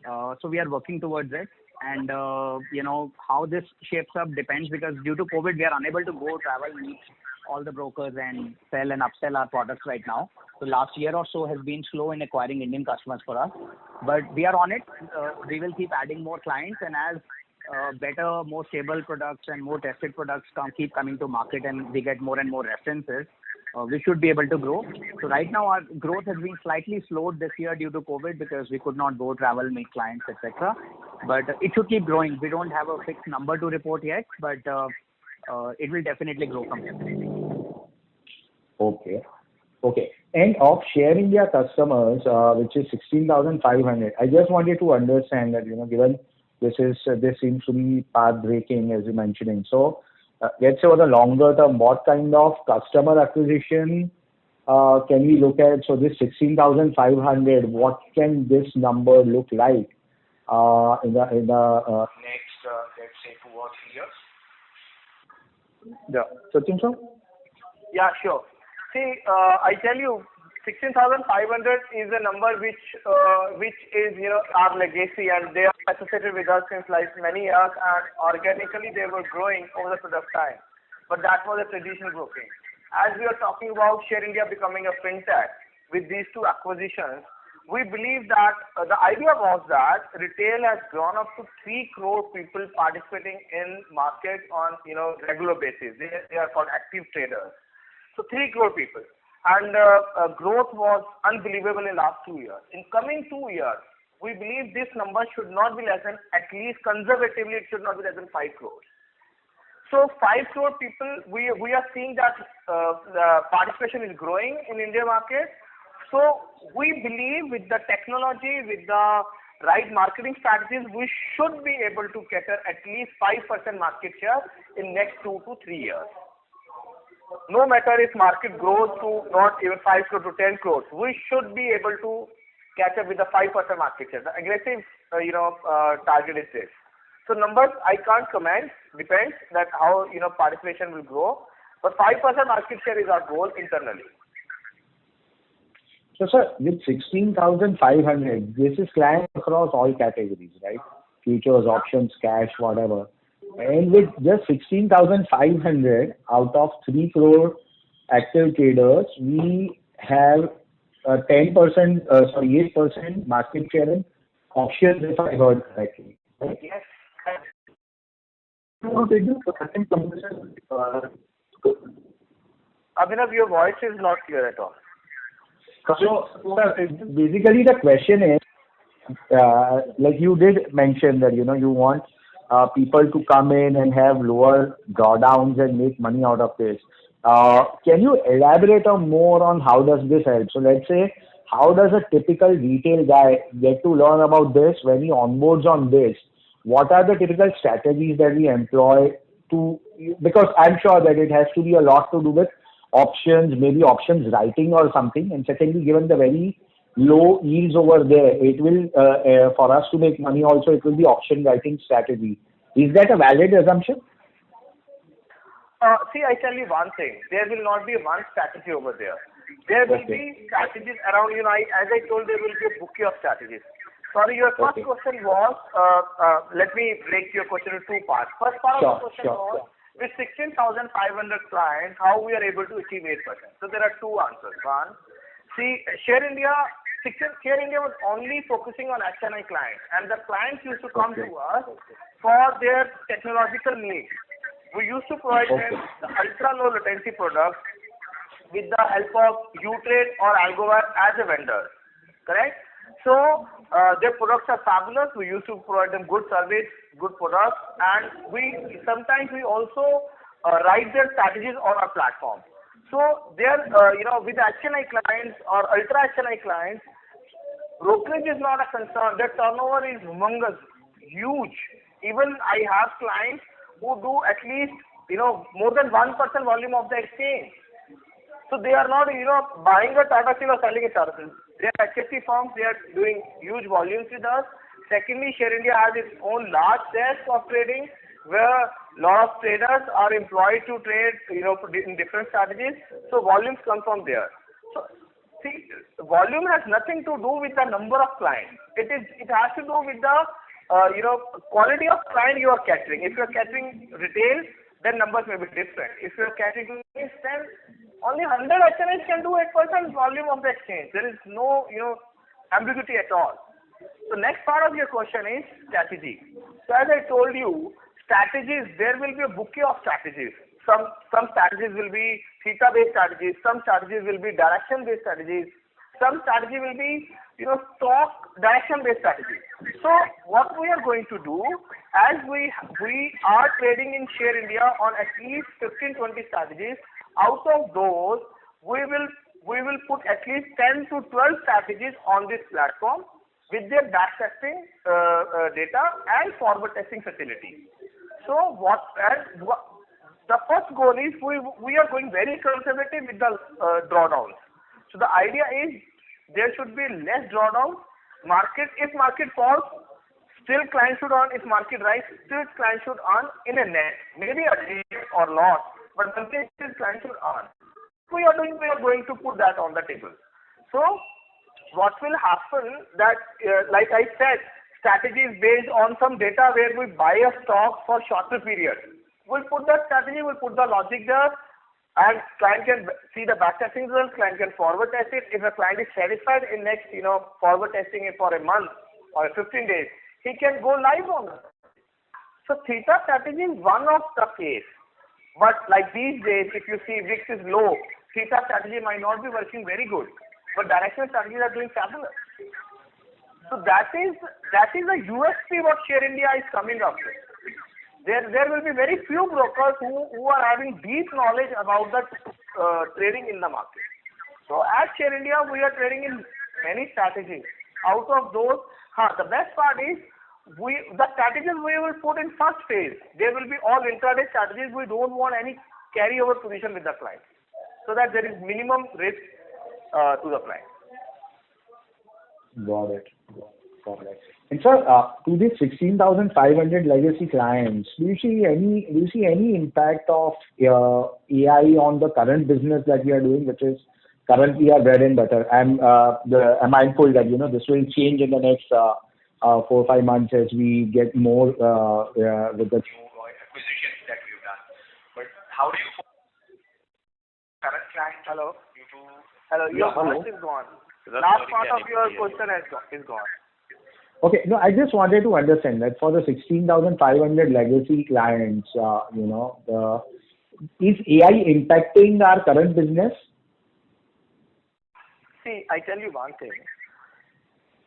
Speaker 4: So we are working towards it. And, how this shapes up depends, because due to COVID, we are unable to go travel, meet all the brokers and sell and upsell our products right now. So last year or so has been slow in acquiring Indian customers for us. But we are on it. We will keep adding more clients. And as better, more stable products and more tested products keep coming to market and we get more and more references, we should be able to grow. So right now our growth has been slightly slowed this year due to COVID because we could not go travel, meet clients, etc. But it should keep growing. We don't have a fixed number to report yet, but it will definitely grow from here.
Speaker 9: Okay. Okay. And of Share India customers, which is 16,500, I just wanted to understand that, given this seems to be path breaking as you're mentioning. So, let's say over the longer term, what kind of customer acquisition can we look at? So this 16,500, what can this number look like in the next, let's say 2 or 3 years?
Speaker 7: Yeah. Sachin sir?
Speaker 5: Yeah, sure. See, I tell you, 16,500 is a number which is our legacy, and they are associated with us since like many years, and organically they were growing over the period of time. But that was a traditional broking. As we are talking about Share India becoming a fintech with these 2 acquisitions, we believe that the idea was that retail has grown up to 3 crore people participating in market on regular basis. They are called active traders. So 3 crore people. And growth was unbelievable in last 2 years. In coming 2 years, we believe this number should not be less than, at least conservatively, it should not be less than 5 crores. So 5 crore people, we are seeing that the participation is growing in India market. So we believe with the technology, with the right marketing strategies, we should be able to cater at least 5% market share in next 2 to 3 years. No matter if market grows to not even 5 crore to 10 crores, we should be able to catch up with the 5% market share. The aggressive, target is this. So numbers I can't comment. Depends that how participation will grow. But 5% market share is our goal internally.
Speaker 9: So sir, with 16,500, this is clients across all categories, right? Futures, options, cash, whatever. And with just 16,500 out of 3 crore active traders, we have 8% market share in options, if I heard correctly. Right?
Speaker 5: Yes. Abhinav, your voice is not clear at all.
Speaker 9: So, sir, basically the question is, like you did mention that, you want people to come in and have lower drawdowns and make money out of this. Can you elaborate more on how does this help? So let's say, how does a typical retail guy get to learn about this when he onboards on this? What are the typical strategies that we employ because I'm sure that it has to be a lot to do with options, maybe options writing or something. And secondly, given the very low yields over there, it will, for us to make money also, it will be option writing strategy. Is that a valid assumption?
Speaker 5: See, I tell you one thing. There will not be one strategy over there. There will be strategies around, as I told, there will be a bouquet of strategies. Sorry, your first question was, let me break your question into 2 parts. First part of the question was, with 16,500 clients, how we are able to achieve 8%. So there are 2 answers. One, see, Share India was only focusing on HNI clients, and the clients used to come to us for their technological needs. We used to provide them the ultra low latency products with the help of UTrade or Algowire as a vendor. Correct? So their products are fabulous. We used to provide them good service, good products, and sometimes we also write their strategies on our platform. So there, with HNI clients or ultra HNI clients, brokerage is not a concern. Their turnover is humongous, huge. Even I have clients who do at least, more than 1% volume of the exchange. So they are not, buying a Tata Steel or selling a Tata Steel. They are HFT firms. They are doing huge volumes with us. Secondly, Share India has its own large desk of trading where a lot of traders are employed to trade, in different strategies. So volumes come from there. So see, volume has nothing to do with the number of clients. It has to do with the, quality of client you are catering. If you are catering retail, then numbers may be different. If you are catering this, then only 100 HNIs can do 8% volume of the exchange. There is no, ambiguity at all. So next part of your question is strategy. So as I told you, strategies, there will be a bouquet of strategies. Some strategies will be theta-based strategies, some strategies will be direction-based strategies, some strategy will be, stock direction-based strategies. So what we are going to do, as we are trading in Share India on at least 15-20 strategies, out of those, we will put at least 10 to 12 strategies on this platform with their back testing data and forward testing facility. So the first goal is we are going very conservative with the drawdowns. So the idea is there should be less drawdown. If market falls, still client should earn. If market rise, still client should earn in a net. Maybe a gain or loss, but monthly still client should earn. We are going to put that on the table. So what will happen that, like I said, strategy is based on some data where we buy a stock for shorter period. We'll put that strategy, we'll put the logic there, and client can see the back testing results, client can forward test it. If a client is satisfied in next, forward testing it for a month or 15 days, he can go live on it. So theta strategy is one of the case. But like these days, if you see VIX is low, theta strategy might not be working very good. But directional strategies are doing fabulous. So that is the USP what Share India is coming up with. There will be very few brokers who are having deep knowledge about the trading in the market. So at Share India, we are trading in many strategies. Out of those, the best part is the strategies we will put in first phase. They will be all intraday strategies. We don't want any carryover position with the client, so that there is minimum risk to the client.
Speaker 9: Got it. And sir, to these 16,500 legacy clients, do you see any impact of AI on the current business that we are doing, which is currently our bread and butter? I'm mindful that this will change in the next 4 or 5 months as we get more with the acquisitions that we've done. But how do you current client?
Speaker 5: Hello. Your voice is gone. Last part of your question is gone.
Speaker 9: Okay. No, I just wanted to understand that for the 16,500 legacy clients, is AI impacting our current business?
Speaker 5: See, I tell you one thing.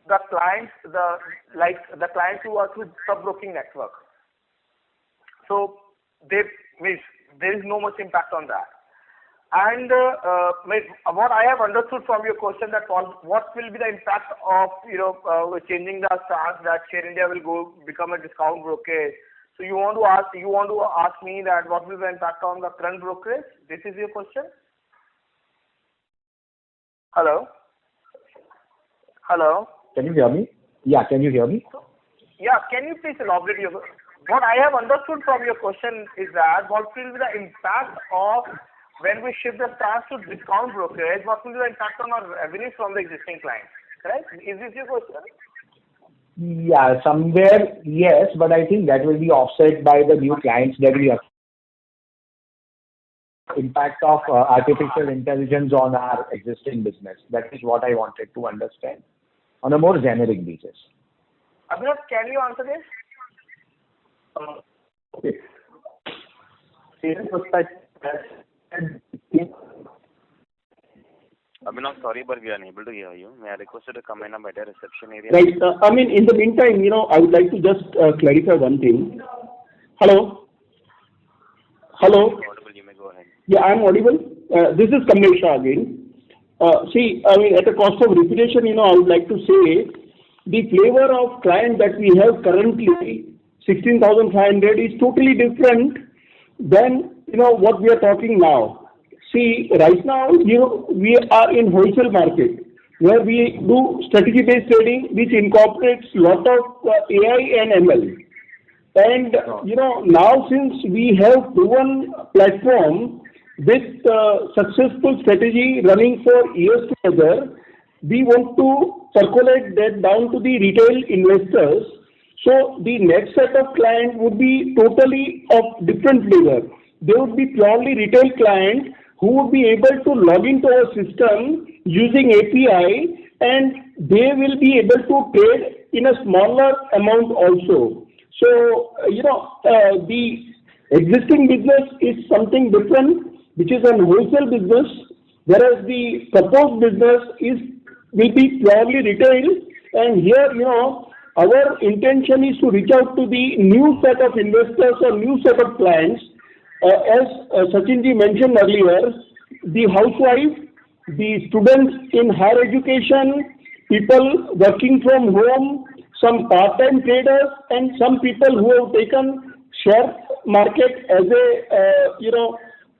Speaker 5: The clients, the clients who are through sub-broking network, so there is no much impact on that. And what I have understood from your question, that what will be the impact of changing the stance that Share India will become a discount brokerage. So you want to ask me that what will be the impact on the current brokerage? This is your question. Hello.
Speaker 9: Can you hear me? Yeah, can you hear me?
Speaker 5: Yeah, can you please elaborate what I have understood from your question is that what will be the impact of when we shift the stance to discount brokerage, what will be the impact on our revenues from the existing clients? Correct? Is this your question?
Speaker 9: Yeah, somewhere, yes, but I think that will be offset by the new clients that we have. Impact of artificial intelligence on our existing business. That is what I wanted to understand on a more generic basis.
Speaker 5: Abhinav, can you answer this?
Speaker 7: Okay.
Speaker 1: Abhinav, sorry, but we are unable to hear you. May I request you to come in a better reception area?
Speaker 3: Right. In the meantime, I would like to just clarify one thing. Hello?
Speaker 1: Audible, you may go ahead.
Speaker 3: Yeah, I'm audible. This is Kamlesh Shah again. At the cost of repetition, I would like to say the flavor of client that we have currently, 16,500, is totally different than, what we are talking now. See, right now, we are in wholesale market where we do strategy-based trading, which incorporates lot of AI and ML. And, now since we have proven platform with successful strategy running for years together, we want to circulate that down to the retail investors. So the next set of clients would be totally of different flavor. They would be purely retail clients who would be able to log into our system using API, and they will be able to trade in a smaller amount also. So, the existing business is something different, which is a wholesale business, whereas the proposed business will be purely retail. And here, our intention is to reach out to the new set of investors or new set of clients. As Sachinji mentioned earlier, the housewife, the students in higher education, people working from home, some part-time traders, and some people who have taken share market as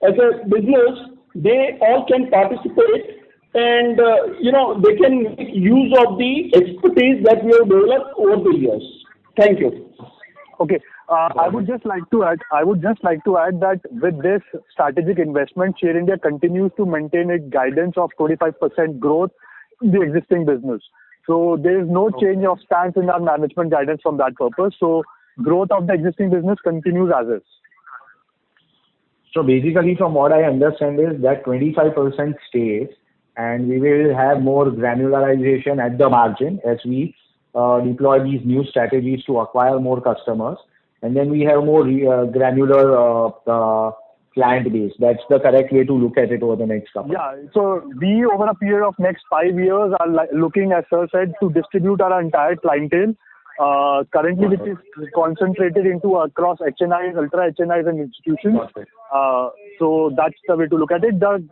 Speaker 3: a business. They all can participate, and they can make use of the expertise that we have developed over the years. Thank you.
Speaker 7: Okay. I would just like to add that with this strategic investment, Share India continues to maintain its guidance of 25% growth in the existing business. So there is no change of stance in our management guidance from that purpose. So growth of the existing business continues as is.
Speaker 9: So basically, from what I understand is that 25% stays, and we will have more granularization at the margin as we deploy these new strategies to acquire more customers. And then we have more granular client base. That's the correct way to look at it over the next couple.
Speaker 7: Yeah. So we, over a period of next 5 years, are looking, as sir said, to distribute our entire clientele. Currently, which is concentrated into across HNIs, ultra HNIs, and institutions. So that's the way to look at it. The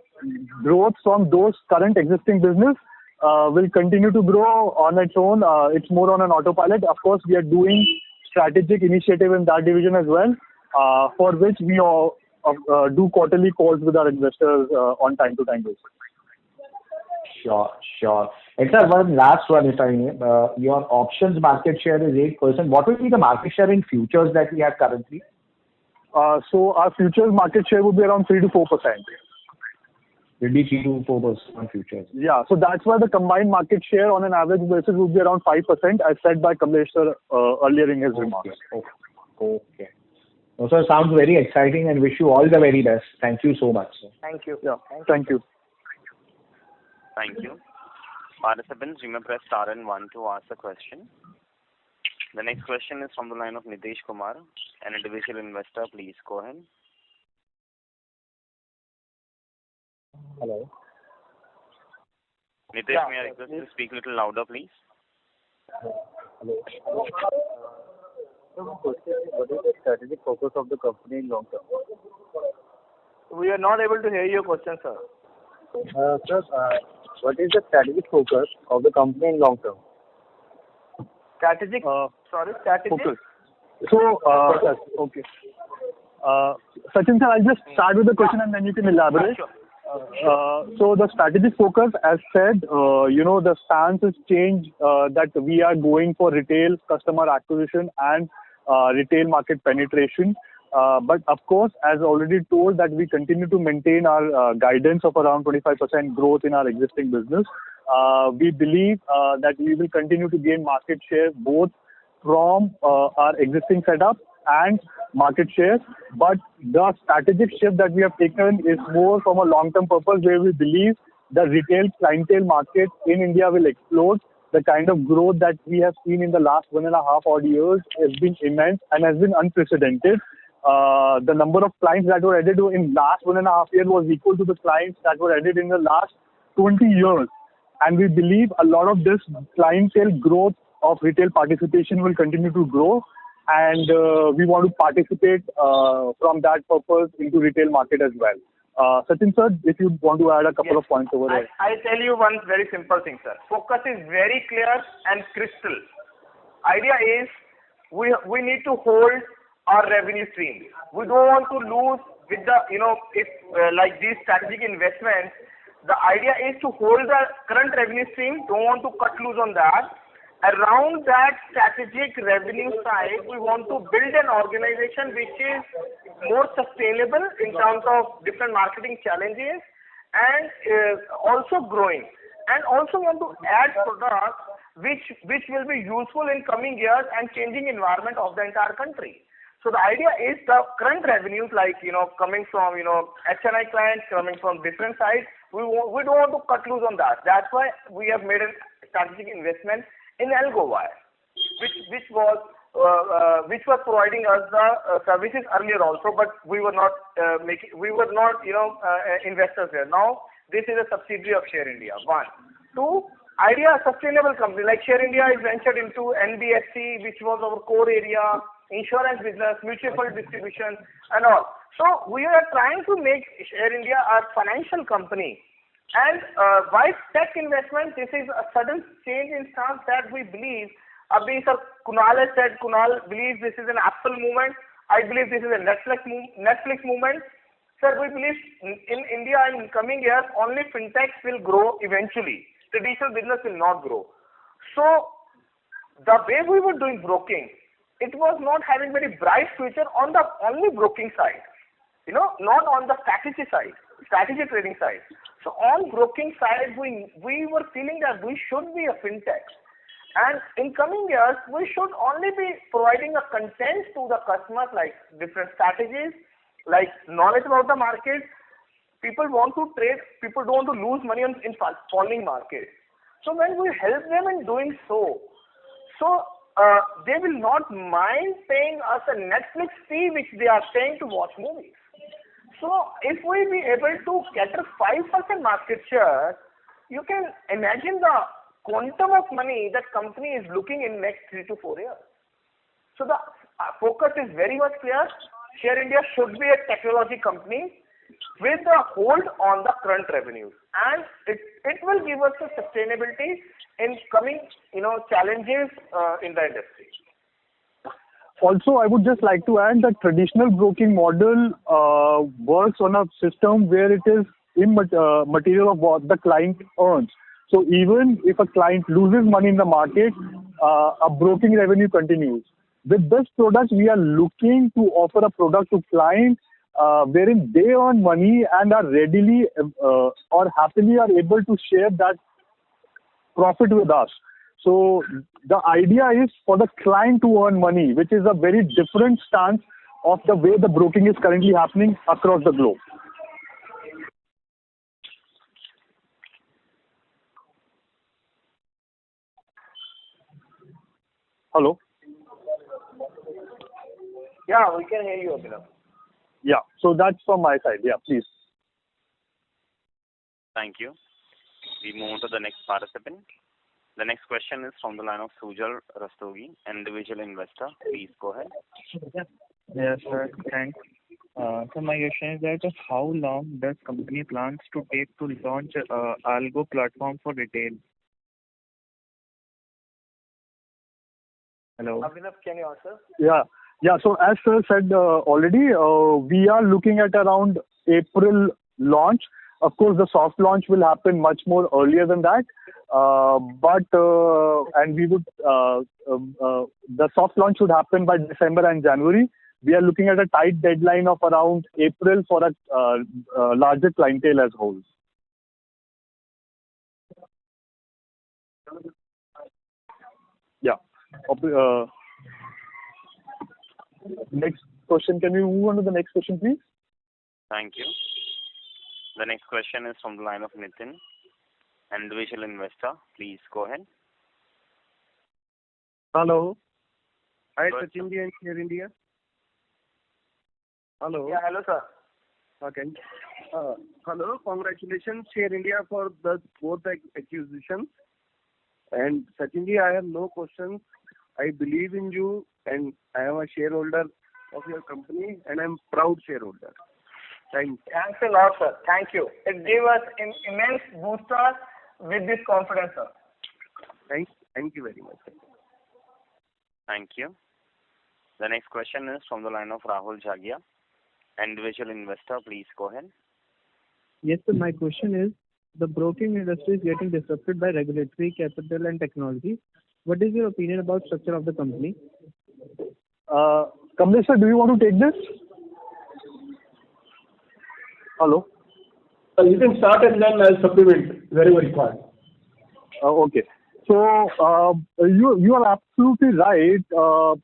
Speaker 7: growth from those current existing business will continue to grow on its own. It's more on an autopilot. Of course, we are doing strategic initiative in that division as well, for which we all do quarterly calls with our investors on time-to-time basis.
Speaker 9: Sure. And sir, one last one, if I may. Your options market share is 8%. What will be the market share in futures that we have currently?
Speaker 7: So our futures market share would be around 3 to 4%.
Speaker 9: Will be 3 to 4% on futures.
Speaker 7: Yeah, so that's why the combined market share on an average basis would be around 5%, as said by Kamlesh sir earlier in his remarks.
Speaker 9: Okay. So sounds very exciting, and wish you all the very best. Thank you so much, sir.
Speaker 5: Thank you.
Speaker 7: Yeah, thank you.
Speaker 1: Thank you. Participants, you may press star and 1 to ask a question. The next question is from the line of Nitesh Kumar, an individual investor. Please go ahead.
Speaker 7: Hello.
Speaker 1: Nitesh, may I request you to speak a little louder, please?
Speaker 7: Hello. What is the strategic focus of the company in long term?
Speaker 5: We are not able to hear your question, sir.
Speaker 7: Sir, what is the strategic focus of the company in long term?
Speaker 5: Strategic?
Speaker 7: Focus. So, okay. Sachin sir, I'll just start with the question and then you can elaborate.
Speaker 5: Sure.
Speaker 7: So the strategic focus, as said, the stance has changed, that we are going for retail customer acquisition and retail market penetration. But of course, as already told, that we continue to maintain our guidance of around 25% growth in our existing business. We believe that we will continue to gain market share both from our existing setup and market share. But the strategic shift that we have taken is more from a long-term purpose, where we believe the retail clientele market in India will explode. The kind of growth that we have seen in the last 1.5 odd years has been immense and has been unprecedented. The number of clients that were added in last 1.5 years was equal to the clients that were added in the last 20 years. And we believe a lot of this clientele growth of retail participation will continue to grow. And we want to participate from that purpose into retail market as well. Sachin sir, if you want to add a couple of points over there.
Speaker 5: I'll tell you one very simple thing, sir. Focus is very clear and crystal. Idea is we need to hold our revenue stream. We don't want to lose with the, if like these strategic investments, the idea is to hold the current revenue stream, don't want to cut loose on that. Around that strategic revenue side, we want to build an organization which is more sustainable in terms of different marketing challenges and also growing. And also want to add products which will be useful in coming years and changing environment of the entire country. So the idea is the current revenues, like, coming from, HNI clients, coming from different sides, we don't want to cut loose on that. That's why we have made a strategic investment in AlgoWire, which was which was providing us the services earlier also, but we were not investors there. Now this is a subsidiary of Share India. One, two. Idea, a sustainable company like Share India is ventured into NBFC, which was our core area, insurance business, mutual fund distribution, and all. So we are trying to make Share India a financial company. And by tech investment, this is a sudden change in stance that we believe. Abhi sir, Kunal has said, Kunal believes this is an Apple movement. I believe this is a Netflix movement. Sir, we believe in India in coming years, only fintechs will grow eventually. Traditional business will not grow. So the way we were doing broking, it was not having very bright future on the only broking side, not on the strategy trading side. So on broking side, we were feeling that we should be a fintech, and in coming years we should only be providing a content to the customers, like different strategies, like knowledge about the market. People want to trade. People don't want to lose money in falling market. So when we help them in doing so they will not mind paying us a Netflix fee which they are paying to watch movies. So if we be able to cater 5% market share, you can imagine the quantum of money that company is looking in next 3 to 4 years. So the focus is very much clear. Share India should be a technology company with a hold on the current revenues, and it will give us a sustainability in coming challenges in the industry.
Speaker 7: Also, I would just like to add that traditional broking model works on a system where it is immaterial of what the client earns. So even if a client loses money in the market, a broking revenue continues. With this product, we are looking to offer a product to clients wherein they earn money and are readily or happily are able to share that profit with us. So the idea is for the client to earn money, which is a very different stance of the way the broking is currently happening across the globe. Hello?
Speaker 5: Yeah, we can hear you, Abhinav.
Speaker 7: Yeah, so that's from my side. Yeah, please.
Speaker 1: Thank you. We move on to the next participant. The next question is from the line of Sujal Rastogi, individual investor. Please go ahead.
Speaker 10: Yes, sir. Thanks. So my question is that how long does company plans to take to launch Algo platform for retail? Hello.
Speaker 5: Abhinav, can you answer?
Speaker 7: Yeah. So as sir said already, we are looking at around April launch. Of course, the soft launch will happen much more earlier than that. And we would the soft launch would happen by December and January. We are looking at a tight deadline of around April for a larger clientele as whole. Yeah. Next question. Can we move on to the next question, please?
Speaker 1: Thank you. The next question is from the line of Nitin, individual investor. Please go ahead.
Speaker 3: Hello. Hi, Sachin and Share India. Hello.
Speaker 5: Yeah, hello, sir.
Speaker 3: Okay. Hello. Congratulations, Share India, for both the acquisitions. And Sachin, I have no questions. I believe in you, and I am a shareholder of your company, and I'm proud shareholder. Thanks
Speaker 5: a lot, sir. Thank you. It gave us an immense booster with this confidence, sir.
Speaker 3: Thank you very much.
Speaker 1: Thank you. The next question is from the line of Rahul Jagia, individual investor. Please go ahead.
Speaker 11: Yes, sir. My question is, the broking industry is getting disrupted by regulatory, capital, and technology. What is your opinion about structure of the company?
Speaker 7: Kamlesh sir, do you want to take this? Hello?
Speaker 3: You can start and then I'll supplement wherever required.
Speaker 7: Okay. So you are absolutely right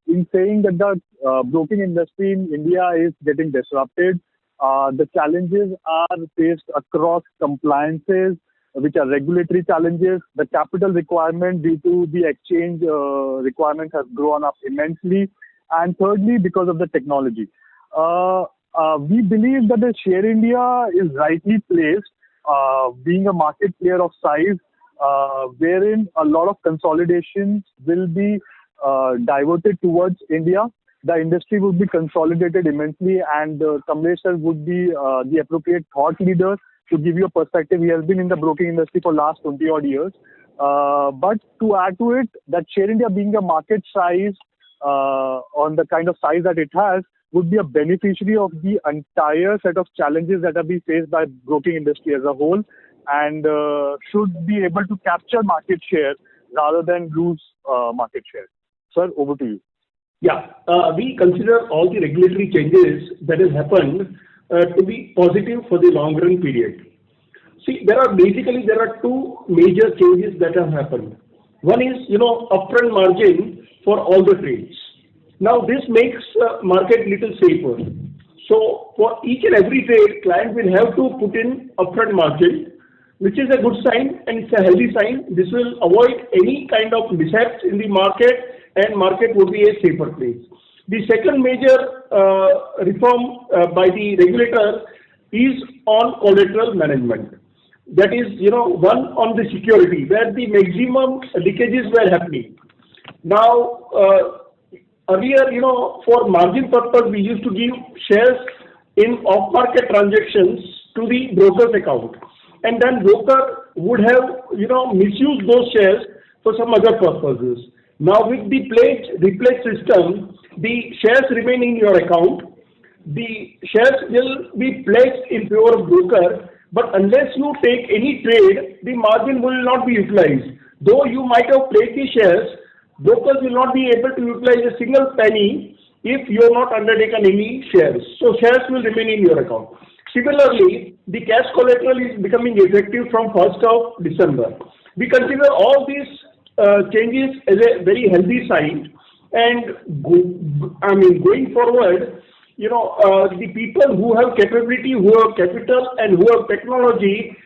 Speaker 7: in saying that the broking industry in India is getting disrupted. The challenges are faced across compliances, which are regulatory challenges. The capital requirement due to the exchange requirements has grown up immensely. And thirdly, because of the technology. We believe that the Share India is rightly placed, being a market player of size, wherein a lot of consolidations will be diverted towards India. The industry would be consolidated immensely, and Kamlesh sir would be the appropriate thought leader to give you a perspective. He has been in the broking industry for last 20 odd years. But to add to it, that Share India being a market size, on the kind of size that it has, would be a beneficiary of the entire set of challenges that are being faced by broking industry as a whole, and should be able to capture market share rather than lose market share. Sir, over to you.
Speaker 3: Yeah, we consider all the regulatory changes that has happened to be positive for the long run period. See, there are two major changes that have happened. One is, upfront margin for all the trades. Now, this makes market little safer. So, for each and every trade, client will have to put in upfront margin, which is a good sign and it's a healthy sign. This will avoid any kind of mishaps in the market, and market would be a safer place. The second major reform by the regulator is on collateral management. That is, one on the security, where the maximum leakages were happening. Now, earlier, for margin purpose, we used to give shares in off-market transactions to the broker's account. And then broker would have, misused those shares for some other purposes. Now, with the pledge system, the shares remain in your account. The shares will be pledged in favor of broker, but unless you take any trade, the margin will not be utilized. Though you might have pledged the shares, brokers will not be able to utilize a single penny if you have not undertaken any shares. So shares will remain in your account. Similarly, the cash collateral is becoming effective from 1st of December. We consider all these changes as a very healthy sign, and going forward, the people who have capability, who have capital, and who have technology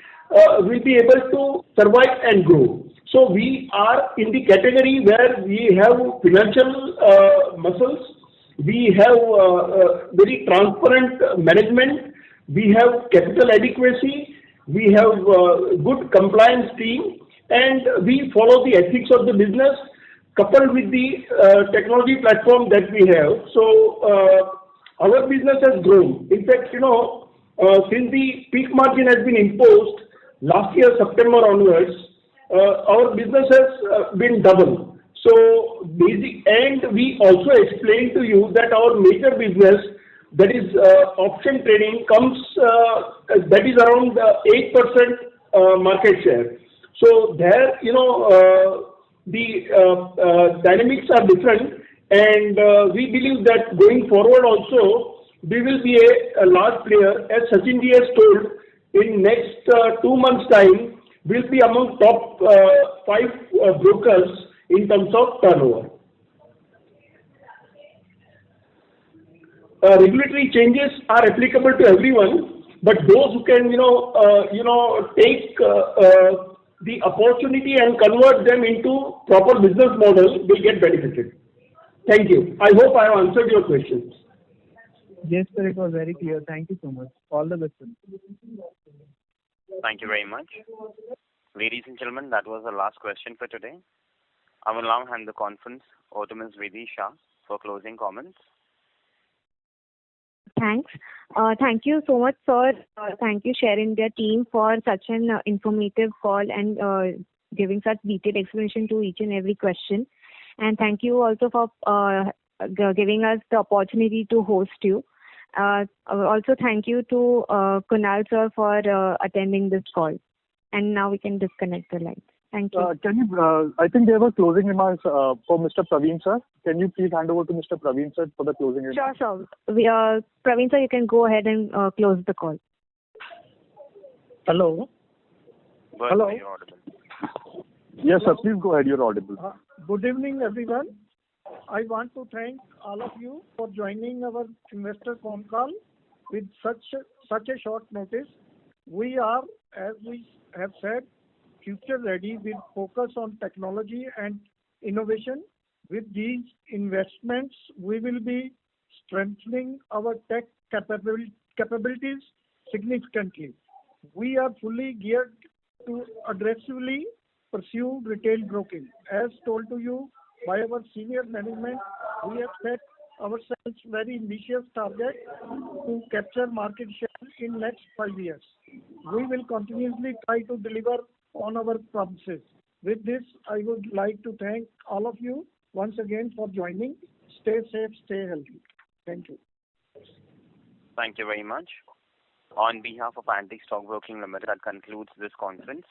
Speaker 3: will be able to survive and grow. So we are in the category where we have financial muscles, we have very transparent management, we have capital adequacy, we have good compliance team, and we follow the ethics of the business coupled with the technology platform that we have. So our business has grown. In fact, since the peak margin has been imposed last year, September onwards, our business has been double. So and we also explained to you that our major business, that is option trading, comes that is around 8% market share. So there, the dynamics are different, and we believe that going forward also we will be a large player. As Sachin ji has told, in next 2 months' time, we'll be among top 5 brokers in terms of turnover. Regulatory changes are applicable to everyone, but those who can, take the opportunity and convert them into proper business model will get benefited. Thank you. I hope I have answered your questions.
Speaker 11: Yes, sir, it was very clear. Thank you so much. All the best, sir.
Speaker 1: Thank you very much. Ladies and gentlemen, that was the last question for today. I will now hand the conference over to Ms. Vidhi Shah for closing comments.
Speaker 2: Thanks. Thank you so much, sir. Thank you, Share India team, for such an informative call and giving such detailed explanation to each and every question. And thank you also for giving us the opportunity to host you. Also, thank you to Kunal sir for attending this call. And now we can disconnect the lines. Thank you.
Speaker 7: I think there were closing remarks for Mr. Praveen sir. Can you please hand over to Mr. Praveen sir for the closing remarks?
Speaker 2: Sure, sir. Praveen sir, you can go ahead and close the call.
Speaker 11: Hello.
Speaker 1: Hello. You're audible.
Speaker 7: Yes, sir. Please go ahead. You're audible.
Speaker 12: Good evening, everyone. I want to thank all of you for joining our investor phone call with such a short notice. We are, as we have said, future ready with focus on technology and innovation. With these investments, we will be strengthening our tech capabilities significantly. We are fully geared to aggressively pursue retail broking. As told to you by our senior management, we have set ourselves very ambitious target to capture market share in next 5 years. We will continuously try to deliver on our promises. With this, I would like to thank all of you once again for joining. Stay safe, stay healthy. Thank you.
Speaker 1: Thank you very much. On behalf of Antique Stock Broking Limited, that concludes this conference.